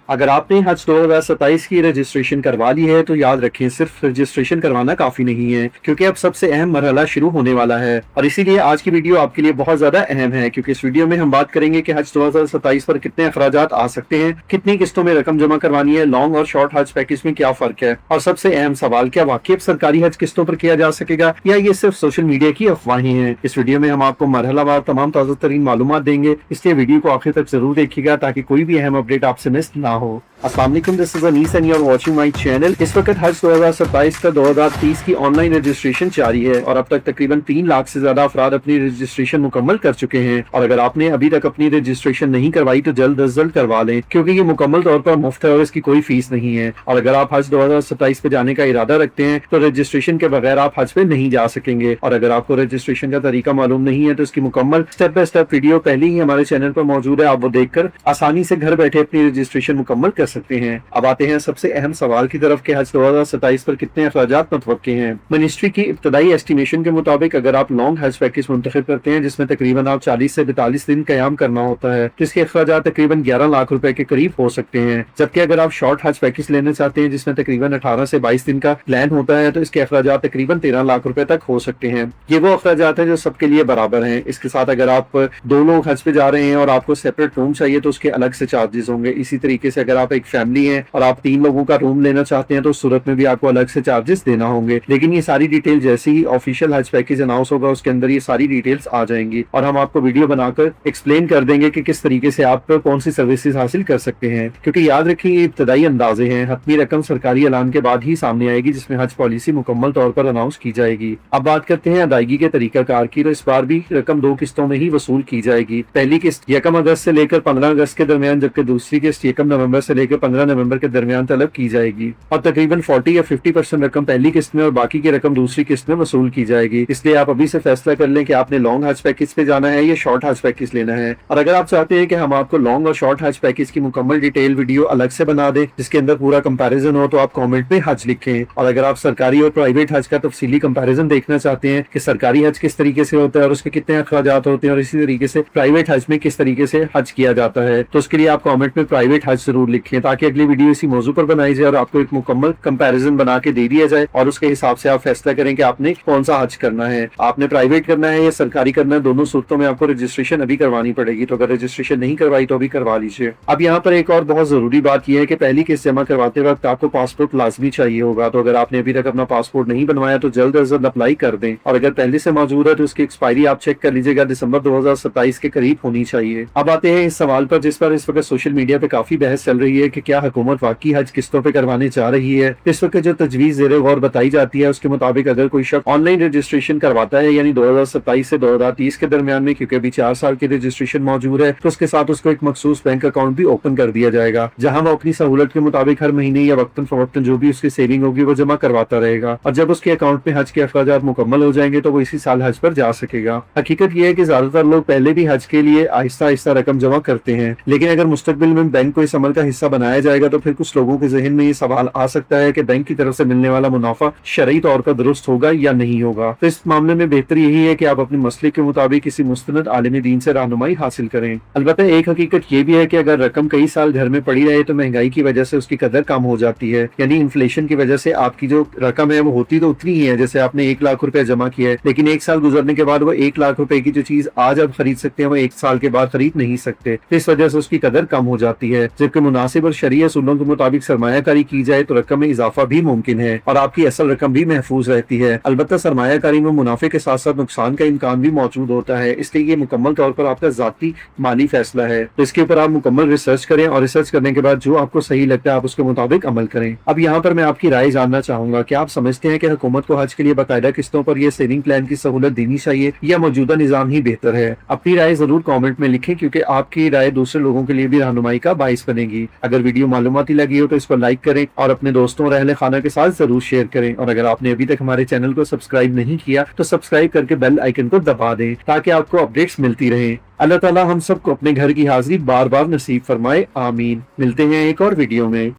अगर आपने हज 2027 की रजिस्ट्रेशन करवा ली है तो याद रखें सिर्फ रजिस्ट्रेशन करवाना काफी नहीं है, क्योंकि अब सबसे अहम मरहला शुरू होने वाला है। और इसीलिए आज की वीडियो आपके लिए बहुत ज्यादा अहम है, क्योंकि इस वीडियो में हम बात करेंगे कि हज 2027 पर कितने अखराजात आ सकते हैं, कितनी किस्तों में रकम जमा करवानी है, लॉन्ग और शॉर्ट हज पैकेज में क्या फर्क है, और सबसे अहम सवाल, क्या वाकई अब सरकारी हज किस्तों पर किया जा सकेगा या ये सिर्फ सोशल मीडिया की अफवाहें हैं। इस वीडियो में हम आपको मरहलावार तमाम ताज़ा तरीन मालूमात देंगे, इसलिए वीडियो को आखिर तक जरूर देखिएगा ताकि कोई भी अहम अपडेट आपसे मिस ना हो। अस्सलाम वालेकुम, this is Anees and you are watching my channel. इस वक्त हज 2027 का 2030 की ऑनलाइन रजिस्ट्रेशन जारी है और अब तक तकरीबन 3 लाख से ज्यादा अफराद अपनी रजिस्ट्रेशन मुकम्मल कर चुके हैं। और अगर आपने अभी तक अपनी रजिस्ट्रेशन नहीं करवाई तो जल्द अज जल्द करवा लें, क्योंकि ये मुकम्मल तौर पर मुफ्त है और इसकी कोई फीस नहीं है। और अगर आप हज 2027 पे जाने का इरादा रखते हैं तो रजिस्ट्रेशन के बगैर आप हज पे नहीं जा सकेंगे। और अगर आपको रजिस्ट्रेशन का तरीका मालूम नहीं है तो इसकी मुकम्मल स्टेप बाय स्टेप वीडियो पहले ही हमारे चैनल पर मौजूद है, आप वो देखकर आसानी से घर बैठे अपनी रजिस्ट्रेशन मुकम्मल कर सकते हैं। अब आते हैं सबसे अहम सवाल की तरफ कि हज 2027 पर कितने अखराजात मुतवक्के हैं। मिनिस्ट्री की इब्तदाई एस्टिमेशन के मुताबिक अगर आप लॉन्ग हज पैकेज मुंतखब करते हैं जिसमें तकरीबन आप 40 से 42 दिन कयाम करना होता है तो इसके अखराजात तकरीबन 11 लाख रुपए के करीब हो सकते हैं। जबकि अगर आप शॉर्ट हज पैकेज लेना चाहते हैं जिसमें तकरीबन 18 से 22 दिन का प्लान होता है तो इसके अखराजात तकरीबन 13 लाख रुपए तक हो सकते हैं। ये वो अखराजात है जो सबके लिए बराबर हैं। इसके साथ अगर आप 2 लोग हज पे जा रहे हैं और आपको सेपरेट रूम चाहिए तो उसके अलग से चार्जेस होंगे। इसी तरीके से अगर आप एक फैमिली है और आप 3 लोगों का रूम लेना चाहते हैं तो उस सूरत में भी आपको अलग से चार्जेस देना होंगे। लेकिन ये सारी डिटेल जैसे ही ऑफिशियल हज पैकेज अनाउंस होगा उसके अंदर ये सारी डिटेल्स आ जाएंगी और हम आपको वीडियो बनाकर एक्सप्लेन कर देंगे कि किस तरीके से आप कौन सी सर्विसेज हासिल कर सकते हैं। क्योंकि याद रखिए ये इब्तदाई अंदाजे हैं, हतमी रकम सरकारी ऐलान के बाद ही सामने आएगी जिसमें हज पॉलिसी मुकम्मल तौर पर अनाउंस की जाएगी। अब बात करते हैं अदायगी के तरीकाकार की। तो इस बार भी रकम 2 किस्तों में ही वसूल की जाएगी। पहली किस्त 1 अगस्त से लेकर 15 अगस्त के दरमियान, जबकि दूसरी किस्त 1 नवंबर से लेकर 15 नवंबर के दरमियान तलब की जाएगी। और तकरीबन 40 या 50% रकम पहली किस्त में और बाकी की रकम दूसरी किस्त में वसूल की जाएगी। इसलिए आप अभी से फैसला कर लें कि आपने लॉन्ग हज पैकेज पे जाना है या शॉर्ट हज पैकेज लेना है। और अगर आप चाहते हैं कि हम आपको लॉन्ग और शॉर्ट हज पैकेज की मुकम्मल डिटेल वीडियो अलग से बना दें जिसके अंदर पूरा कंपैरिजन हो तो आप कमेंट में हज लिखें। और अगर आप सरकारी और प्राइवेट हज का तफसीली कंपैरिजन देखना चाहते हैं कि सरकारी हज किस तरीके से होता है और उसके कितने अखराजात होते हैं और इसी तरीके से प्राइवेट हज में किस तरीके से हज किया जाता है, तो उसके लिए आप कमेंट में प्राइवेट हज जरूर लिखें ताकि अगली वीडियो इसी मौजू पर बनाई जाए और आपको एक मुकम्मल कंपैरिजन बना के दे दिया जाए और उसके हिसाब से आप फैसला करें कि आपने कौन सा हज करना है, आपने प्राइवेट करना है या सरकारी करना है। दोनों सूरतों में आपको रजिस्ट्रेशन अभी करवानी पड़ेगी, तो अगर रजिस्ट्रेशन नहीं करवाई तो अभी करवा लीजिए। अब यहाँ पर एक और बहुत जरूरी बात यह है कि पहली किस्त जमा करवाते वक्त आपको पासपोर्ट लाजमी चाहिए होगा। तो अगर आपने अभी तक अपना पासपोर्ट नहीं बनवाया तो जल्द अज जल्द अप्लाई कर दें और अगर पहले से मौजूद है तो उसकी एक्सपायरी आप चेक कर लीजिएगा, दिसंबर 2027 के करीब होनी चाहिए। अब आते हैं इस सवाल पर जिस पर इस वक्त सोशल मीडिया पे काफी बहस चल रही है कि क्या हुकूमत वाकई हज किस्तों पे करवाने जा रही है। इस वक्त जो तजवीज ज़ेरे गौर बताई जाती है उसके मुताबिक अगर कोई शख्स ऑनलाइन रजिस्ट्रेशन करवाता है यानी 2027 से 2030 के दरमियान में, क्योंकि अभी 4 साल की रजिस्ट्रेशन मौजूद है, तो उसके साथ उसको एक मखसूस बैंक अकाउंट भी ओपन कर दिया जाएगा जहां वो अपनी सहूलत के मुताबिक हर महीने या वक्तन फवक्तन जो भी उसकी सेविंग होगी वो जमा करवाता रहेगा। और जब उसके अकाउंट में हज के अखराजात मुकम्मल हो जाएंगे तो वो इसी साल हज पर जा सकेगा। हकीकत यह है कि ज्यादातर लोग पहले भी हज के लिए आहिस्ता आहिस्ता रकम जमा करते हैं, लेकिन अगर मुस्तकबिल में बैंक को इस अमल का हिस्सा बनाया जाएगा तो फिर कुछ लोगों के जहन में ये सवाल आ सकता है कि बैंक की तरफ से मिलने वाला मुनाफा शरई तौर पर दुरुस्त होगा या नहीं होगा। तो इस मामले में बेहतर यही है कि आप अपने मसले के मुताबिक किसी मुस्तनद आलिम दीन से रहनुमाई हासिल करें। अलबत्ता एक हकीकत ये भी है कि अगर रकम कई साल घर में पड़ी रहे तो महंगाई की वजह से उसकी कदर कम हो जाती है, यानी इन्फ्लेशन की वजह से आपकी जो रकम है वो होती तो उतनी ही है। जैसे आपने 1 लाख रुपए जमा किया है लेकिन 1 साल गुजरने के बाद वो 1 लाख रुपए की जो चीज आज आप खरीद सकते हैं वो 1 साल के बाद खरीद नहीं सकते, तो इस वजह से उसकी कदर कम हो जाती है। जबकि मुनासिब और शरीय असूलों के मुताबिक सरमायाकारी की जाए तो रकम में इजाफा भी मुमकिन है और आपकी असल रकम भी महफूज रहती है। अलबत्ता सरमायाकारी में मुनाफे के साथ साथ नुकसान का इम्कान भी मौजूद होता है, इसलिए ये मुकम्मल तौर पर आपका जाती माली फैसला है। तो इसके ऊपर आप मुकम्मल रिसर्च करें और रिसर्च करने के बाद जो आपको सही लगता है आप उसके मुताबिक अमल करें। अब यहाँ पर मैं आपकी राय जानना चाहूंगा कि आप समझते हैं कि हुकूमत को हज के लिए बाकायदा किस्तों पर यह सेविंग प्लान की सहूलत देनी चाहिए या मौजूदा निजाम ही बेहतर है। अपनी राय जरूर कॉमेंट में लिखें क्योंकि आपकी राय दूसरे लोगों के लिए भी रहनुमाई का बाइस बनेगी। अगर वीडियो मालूमाती लगी हो तो इसको लाइक करें और अपने दोस्तों और अहले खाना के साथ जरूर शेयर करें। और अगर आपने अभी तक हमारे चैनल को सब्सक्राइब नहीं किया तो सब्सक्राइब करके बेल आइकन को दबा दें ताकि आपको अपडेट्स मिलती रहें। अल्लाह ताला हम सबको अपने घर की हाजिरी बार बार नसीब फरमाए, आमीन। मिलते हैं एक और वीडियो में।